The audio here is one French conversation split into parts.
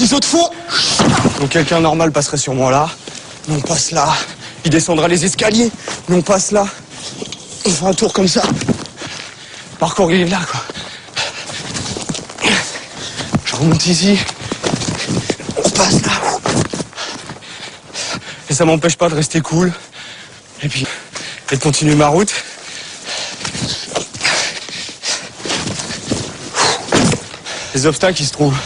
Les autres font. Donc quelqu'un normal passerait sûrement là. Nous on passe là. Il descendra les escaliers. Nous on passe là. On fait un tour comme ça. Le parcours il est là quoi. Je remonte ici. On passe là. Et ça m'empêche pas de rester cool. Et puis, et de continuer ma route. Les obstacles, ils se trouvent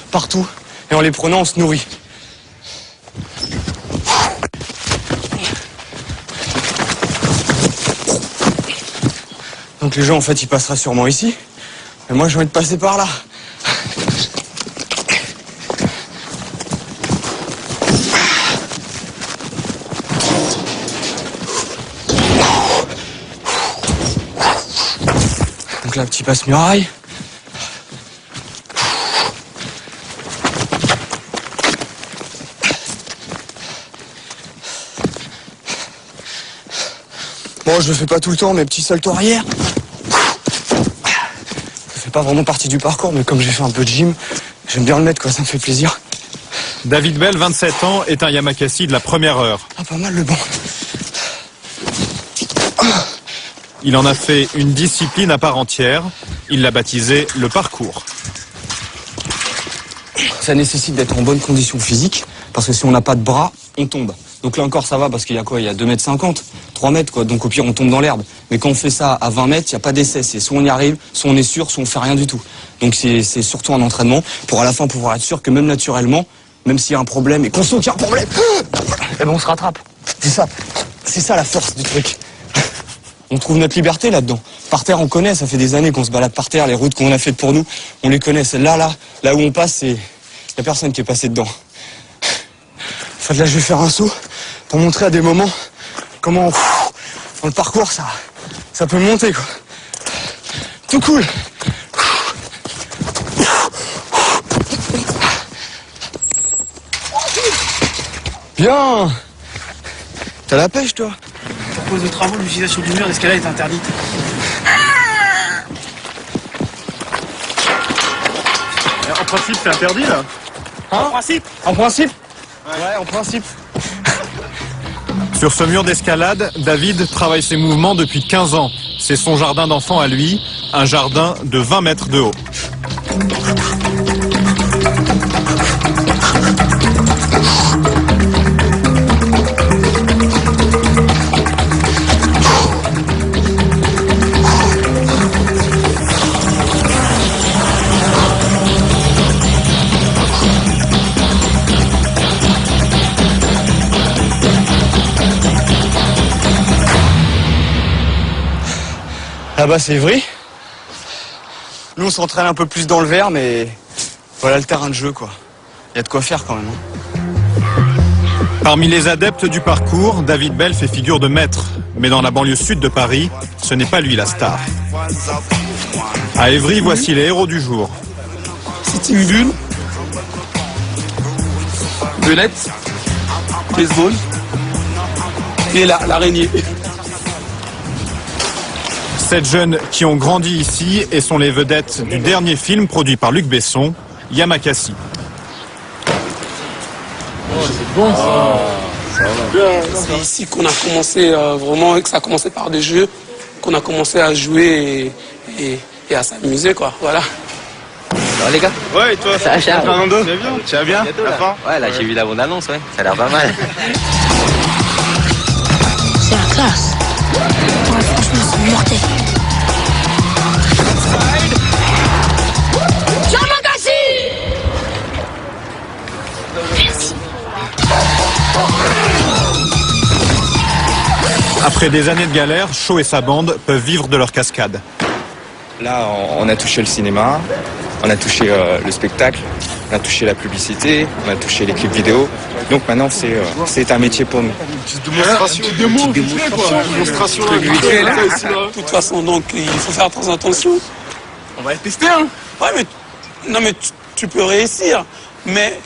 partout. Et en les prenant, on se nourrit. Donc les gens, en fait, ils passeraient sûrement ici. Mais moi, j'ai envie de passer par là. Donc là, petit passe-muraille. Bon, je le fais pas tout le temps, mes petits saltos arrière. Ça fait pas vraiment partie du parcours, mais comme j'ai fait un peu de gym, j'aime bien le mettre, quoi, ça me fait plaisir. David Bell, 27 ans, est un Yamakasi de la première heure. Ah, pas mal le banc. Il en a fait une discipline à part entière. Il l'a baptisé le parcours. Ça nécessite d'être en bonne condition physique, parce que si on n'a pas de bras, on tombe. Donc là encore ça va, parce qu'il y a quoi? Il y a 2,50 m, 3 mètres quoi, donc au pire on tombe dans l'herbe. Mais quand on fait ça à 20 mètres, il n'y a pas d'essai, c'est soit on y arrive, soit on est sûr, soit on fait rien du tout. Donc c'est surtout un entraînement, pour à la fin pouvoir être sûr que même naturellement, même s'il y a un problème et qu'on sent qu'il y a un problème, eh ben on se rattrape. C'est ça la force du truc. On trouve notre liberté là-dedans. Par terre, on connaît, ça fait des années qu'on se balade par terre, les routes qu'on a faites pour nous, on les connaît. Celle-là, là où on passe, il n'y a personne qui est passé dedans. En fait, là, je vais faire un saut pour montrer à des moments comment, dans le parcours, ça peut monter, quoi. Tout cool. Bien. T'as la pêche, toi? À cause de travaux, l'utilisation du mur d'escalade est interdite. En principe, c'est interdit, là. Hein? En principe Ouais, en principe. Sur ce mur d'escalade, David travaille ses mouvements depuis 15 ans. C'est son jardin d'enfant à lui, un jardin de 20 mètres de haut. Là-bas, c'est Évry. Nous, on s'entraîne un peu plus dans le vert, mais voilà le terrain de jeu, quoi. Il y a de quoi faire quand même. Parmi les adeptes du parcours, David Bell fait figure de maître. Mais dans la banlieue sud de Paris, ce n'est pas lui la star. À Évry, voici les héros du jour. C'est une bulle, belette, baseball et l'araignée. 7 jeunes qui ont grandi ici et sont les vedettes du dernier film produit par Luc Besson, Yamakasi. C'est ici qu'on a commencé vraiment, que ça a commencé par des jeux, qu'on a commencé à jouer et à s'amuser, quoi. Voilà. Alors les gars? Ouais, et toi? Ça va, Charles? Fernando? Tu vas bien? Bientôt, là. Ouais, là j'ai vu la bande-annonce, ouais. Ça a l'air pas mal. C'est la classe. Ouais, franchement, c'est mortel. Merci. Après des années de galère, Shaw et sa bande peuvent vivre de leur cascade. Là, on a touché le cinéma, on a touché le spectacle, on a touché la publicité, on a touché les clips vidéo. Donc maintenant, c'est un métier pour nous. Démonstration. De toute façon, donc, il faut faire très attention. On va tester, hein. Ouais, mais non, mais tu peux réussir. Mais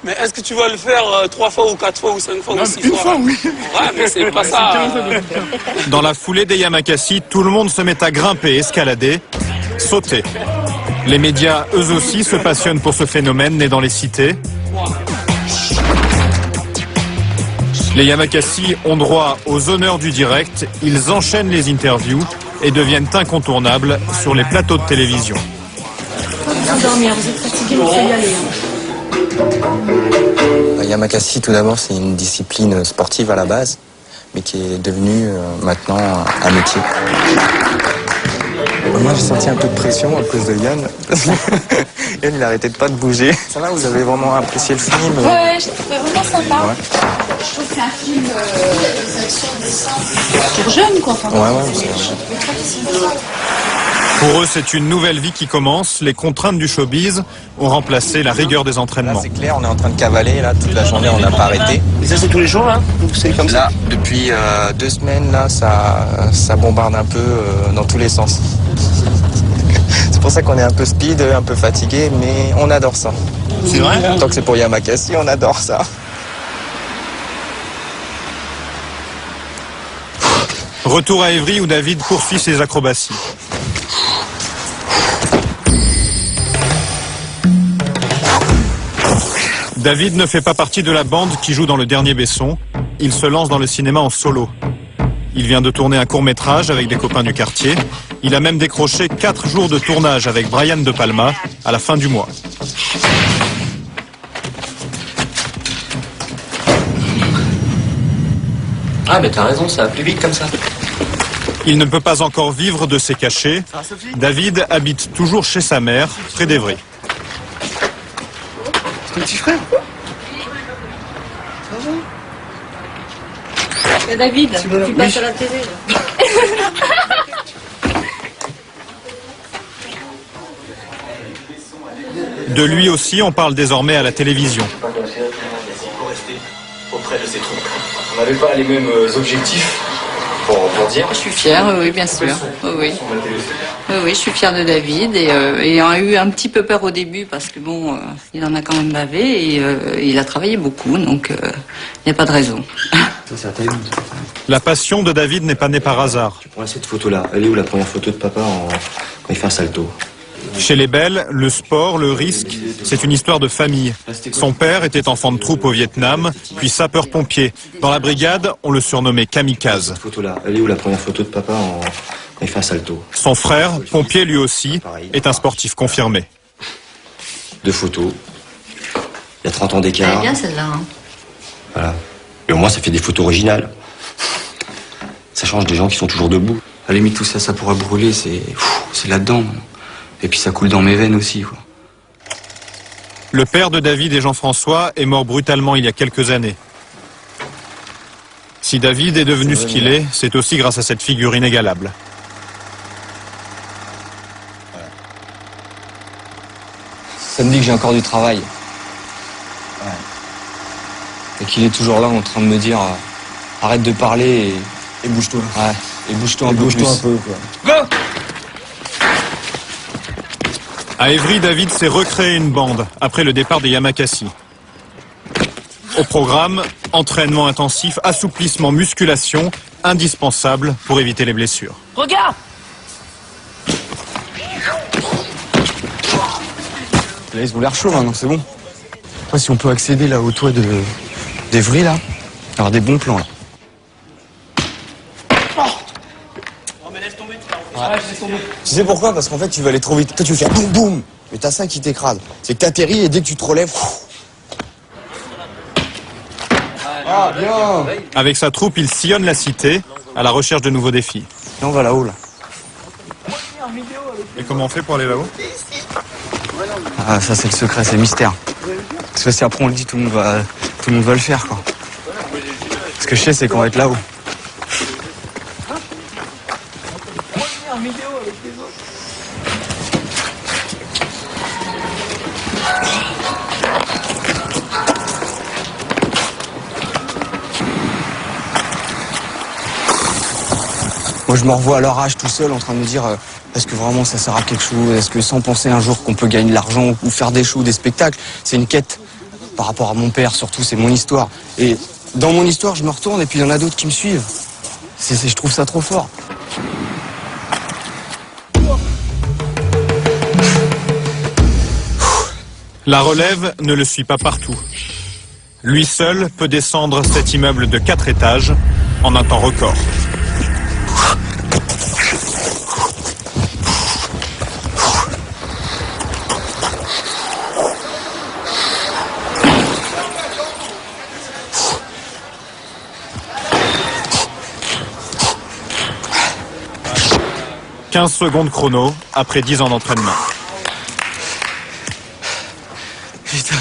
est-ce que tu vas le faire 3 fois ou 4 fois ou 5 fois ou 6 fois? Une fois, oui. Ouais, mais c'est pas ça. Dans la foulée des Yamakasi, tout le monde se met à grimper, escalader, sauter. Les médias, eux aussi, se passionnent pour ce phénomène né dans les cités. Les Yamakasi ont droit aux honneurs du direct, ils enchaînent les interviews et deviennent incontournables sur les plateaux de télévision. Vous dormir, vous êtes fatigué, il faut y aller. Yamakasi, tout d'abord, c'est une discipline sportive à la base, mais qui est devenue maintenant un métier. Moi, j'ai senti un peu de pression à cause de Yann. Yann, il arrêtait pas de bouger. Ça va, vous avez vraiment apprécié le film? Ouais, j'ai trouvé vraiment sympa. Ouais. Je trouve que c'est un film pour jeunes, quoi. Enfin, Ouais, c'est vrai. Pour eux, c'est une nouvelle vie qui commence. Les contraintes du showbiz ont remplacé la rigueur des Là, entraînements. c'est clair, on est en train de cavaler, là, toute la journée, on n'a pas arrêté. Et ça, c'est tous les jours, là? Donc c'est comme ça? Là, depuis 2 semaines, là, ça bombarde un peu dans tous les sens. C'est pour ça qu'on est un peu speed, un peu fatigué, mais on adore ça. C'est vrai? Tant que c'est pour Yamakasi, on adore ça. Retour à Évry où David poursuit ses acrobaties. David ne fait pas partie de la bande qui joue dans Le Dernier Besson. Il se lance dans le cinéma en solo. Il vient de tourner un court-métrage avec des copains du quartier. Il a même décroché 4 jours de tournage avec Brian De Palma à la fin du mois. Ah, mais t'as raison, ça va plus vite comme ça. Il ne peut pas encore vivre de ses cachets. David habite toujours chez sa mère, près d'Évry. C'est ton petit frère? David, tu passes à la télé. De lui aussi, on parle désormais à la télévision. Auprès de ces troupes. On n'avait pas les mêmes objectifs pour dire. Je suis fière, oui, bien sûr. Oui. Oui, je suis fière de David et on a eu un petit peu peur au début parce que bon, il en a quand même bavé et il a travaillé beaucoup, donc il n'y a pas de raison. Ça, c'est un talent. La passion de David n'est pas née par hasard. Tu prends cette photo-là. Elle est où la première photo de papa quand il fait un salto? Chez les Belles, le sport, le risque, c'est une histoire de famille. Son père était enfant de troupe au Vietnam, puis sapeur-pompier. Dans la brigade, on le surnommait Kamikaze. Cette photo-là. Elle est où la première photo de papa quand il fait un salto? Son frère, pompier lui aussi, est un sportif confirmé. 2 photos. Il y a 30 ans Elle d'écart. est bien celle-là. Hein. Voilà. Et au moins, ça fait des photos originales. Ça change des gens qui sont toujours debout. À la limite, tout ça, ça pourra brûler, c'est là-dedans. Et puis ça coule dans mes veines aussi, quoi. Le père de David et Jean-François est mort brutalement il y a quelques années. Si David est devenu ce qu'il est, c'est aussi grâce à cette figure inégalable. Ça me dit que j'ai encore du travail. Et qu'il est toujours là en train de me dire arrête de parler et bouge-toi. Ouais, et bouge-toi un peu plus. Go! À Évry, David s'est recréé une bande après le départ des Yamakasi. Au programme, entraînement intensif, assouplissement, musculation, indispensable pour éviter les blessures. Regarde! Là, ils ont l'air chauds maintenant, c'est bon. Après, si on peut accéder là au toit d'Évry, là, avoir des bons plans là. Tu sais pourquoi? Parce qu'en fait, tu vas aller trop vite. Toi, tu veux faire boum boum, mais t'as ça qui t'écrase. C'est que t'atterris et dès que tu te relèves. Ah, bien! Avec sa troupe, il sillonne la cité à la recherche de nouveaux défis. Et on va là-haut, là. Et comment on fait pour aller là-haut? Ah, ça, c'est le secret, c'est le mystère. Parce que si après on le dit, tout le monde va le faire, quoi. Ce que je sais, c'est qu'on va être là-haut. Moi, je me revois à leur âge tout seul en train de me dire est-ce que vraiment ça sert à quelque chose? Est-ce que sans penser un jour qu'on peut gagner de l'argent ou faire des shows, des spectacles? C'est une quête par rapport à mon père, surtout, c'est mon histoire. Et dans mon histoire, je me retourne et puis il y en a d'autres qui me suivent. Je trouve ça trop fort. La relève ne le suit pas partout. Lui seul peut descendre cet immeuble de 4 étages en un temps record. « 15 secondes chrono après 10 ans d'entraînement. » Putain.